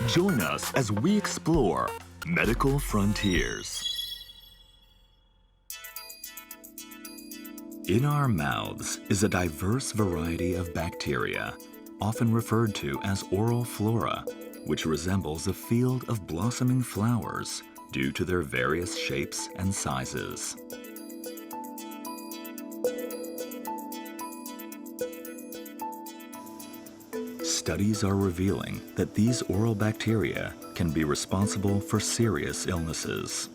Join us as we explore medical frontiers. In our mouths is a diverse variety of bacteria, often referred to as oral flora, which resembles a field of blossoming flowers due to their various shapes and sizes. Studies are revealing that these oral bacteria can be responsible for serious illnesses.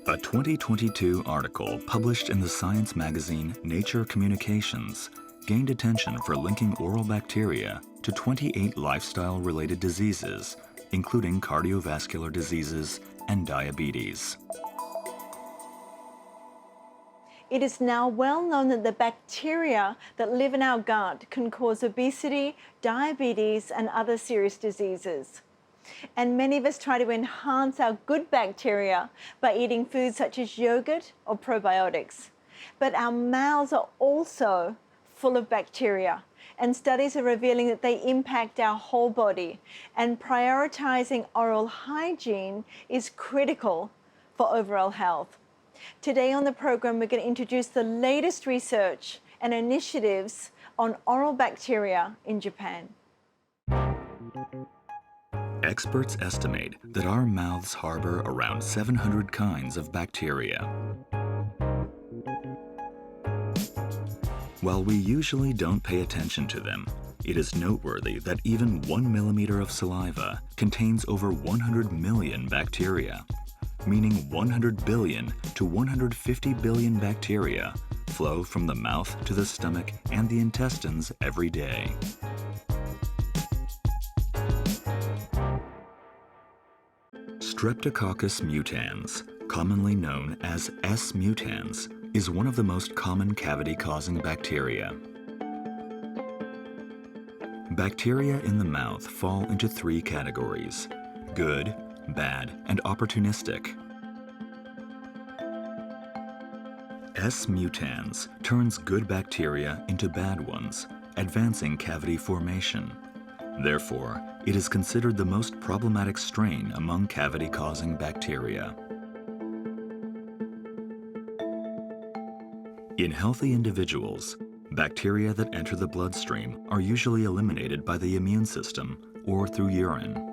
A 2022 article published in the science magazine Nature Communications gained attention for linking oral bacteria to 28 lifestyle-related diseases, including cardiovascular diseases and diabetes. It is now well known that the bacteria that live in our gut can cause obesity, diabetes, and other serious diseases. And many of us try to enhance our good bacteria by eating foods such as yogurt or probiotics. But our mouths are also full of bacteria, and studies are revealing that they impact our whole body, and prioritizing oral hygiene is critical for overall health. Today on the program, we're going to introduce the latest research and initiatives on oral bacteria in Japan. Experts estimate that our mouths harbor around 700 kinds of bacteria. While we usually don't pay attention to them, it is noteworthy that even 1 millimeter of saliva contains over 100 million bacteria, meaning 100 billion to 150 billion bacteria flow from the mouth to the stomach and the intestines every day. Streptococcus mutans, commonly known as S. mutans, is one of the most common cavity-causing bacteria. Bacteria in the mouth fall into 3 categories: good, bad, and opportunistic. S. mutans turns good bacteria into bad ones, advancing cavity formation. Therefore, it is considered the most problematic strain among cavity-causing bacteria. In healthy individuals, bacteria that enter the bloodstream are usually eliminated by the immune system or through urine.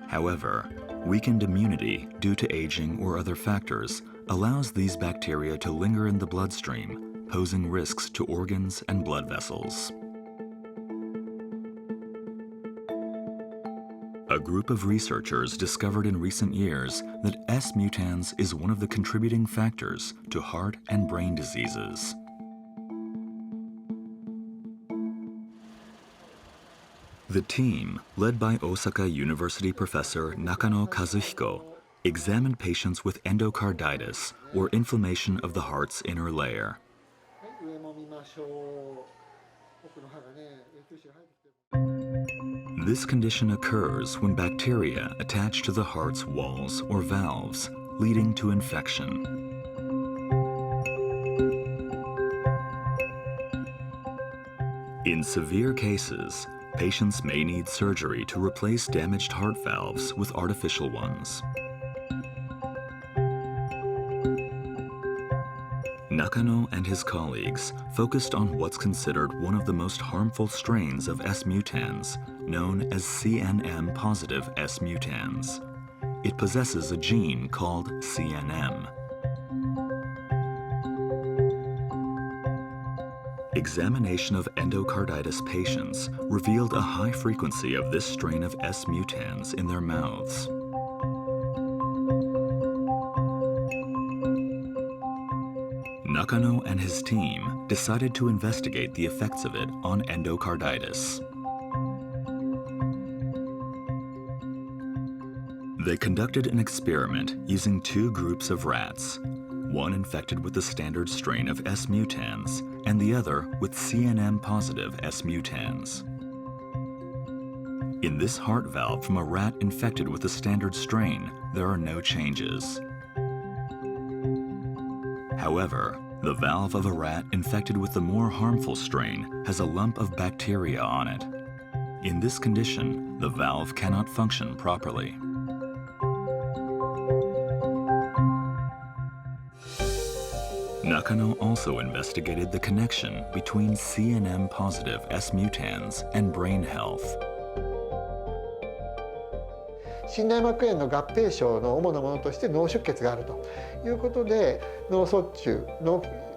However, weakened immunity due to aging or other factors allows these bacteria to linger in the bloodstream, posing risks to organs and blood vessels. A group of researchers discovered in recent years that S. mutans is one of the contributing factors to heart and brain diseases. The team, led by Osaka University professor Nakano Kazuhiko, examined patients with endocarditis, or inflammation of the heart's inner layer. This condition occurs when bacteria attach to the heart's walls or valves, leading to infection. In severe cases, patients may need surgery to replace damaged heart valves with artificial ones. Nakano and his colleagues focused on what's considered one of the most harmful strains of S. mutans, known as CNM-positive S. mutans. It possesses a gene called CNM. Examination of endocarditis patients revealed a high frequency of this strain of S. mutans in their mouths. Nakano and his team decided to investigate the effects of it on endocarditis. They conducted an experiment using 2 groups of rats, one infected with the standard strain of S. mutans and the other with CNM-positive S. mutans. In this heart valve from a rat infected with the standard strain, there are no changes. However, the valve of a rat infected with the more harmful strain has a lump of bacteria on it. In this condition, the valve cannot function properly. Nakano also investigated the connection between CNM-positive S mutans and brain health. 心内膜炎の合併症の主なものとして脳出血があるということで、脳卒中、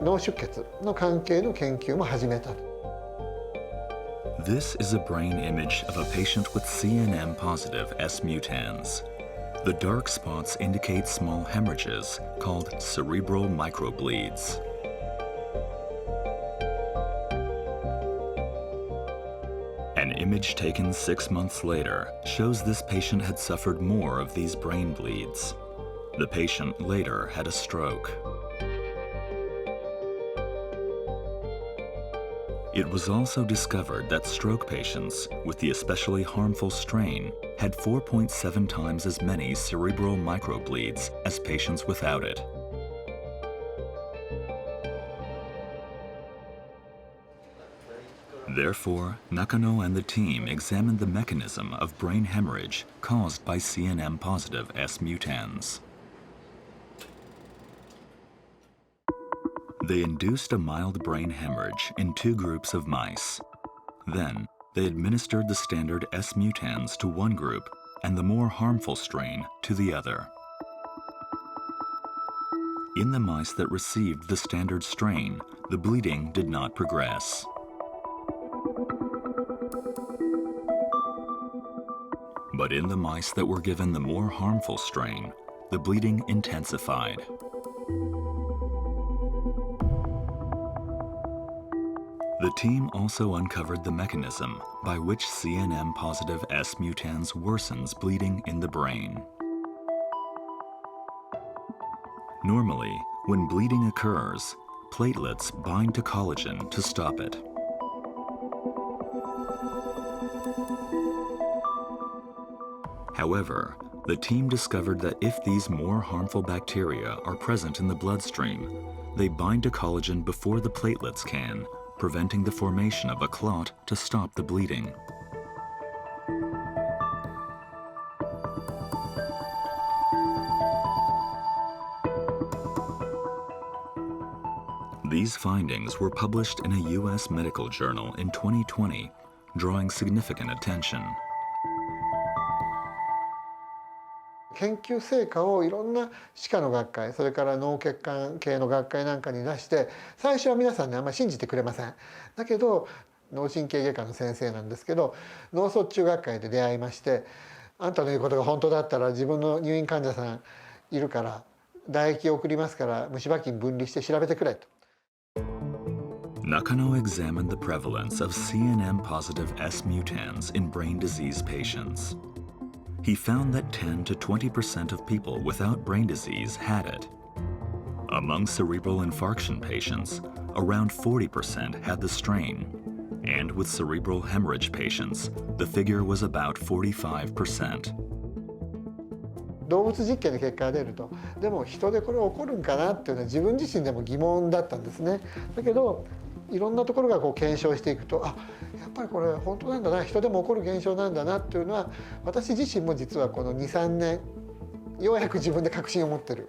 脳出血の関係の研究も始めた。This is a brain image of a patient with CNM-positive S mutans. The dark spots indicate small hemorrhages called cerebral microbleeds. An image taken 6 months later shows this patient had suffered more of these brain bleeds. The patient later had a stroke. It was also discovered that stroke patients with the especially harmful strain had 4.7 times as many cerebral microbleeds as patients without it. Therefore, Nakano and the team examined the mechanism of brain hemorrhage caused by CNM-positive S mutans. They induced a mild brain hemorrhage in 2 groups of mice. Then, they administered the standard S mutans to one group and the more harmful strain to the other. In the mice that received the standard strain, the bleeding did not progress. But in the mice that were given the more harmful strain, the bleeding intensified. The team also uncovered the mechanism by which CNM-positive S mutans worsens bleeding in the brain. Normally, when bleeding occurs, platelets bind to collagen to stop it. However, the team discovered that if these more harmful bacteria are present in the bloodstream, they bind to collagen before the platelets can, preventing the formation of a clot to stop the bleeding. These findings were published in a U.S. medical journal in 2020, drawing significant attention. 研究成果をいろんな歯科の学会、それから脳血管系の学会なんかに出して、最初は皆さんねあんまり信じてくれません。だけど脳神経外科の先生なんですけど、脳卒中学会で出会いまして、あんたの言うことが本当だったら自分の入院患者さんいるから唾液を送りますから虫歯菌分離して調べてくれと。Nakano examined the prevalence of CNM-positive S mutans in brain disease patients. He found that 10 to 20% of people without brain disease had it. Among cerebral infarction patients, around 40% had the strain, and with cerebral hemorrhage patients, the figure was about 45%. 動物実験で結果が出ると、でも人でこれ起こるんかなっていうのは自分自身でも疑問だったんですね。だけどいろんなところがこう検証していくと、あ、やっぱりこれ本当なんだな、人でも起こる現象なんだなっていうのは、私自身も実はこの2、3年ようやく自分で確信を持ってる。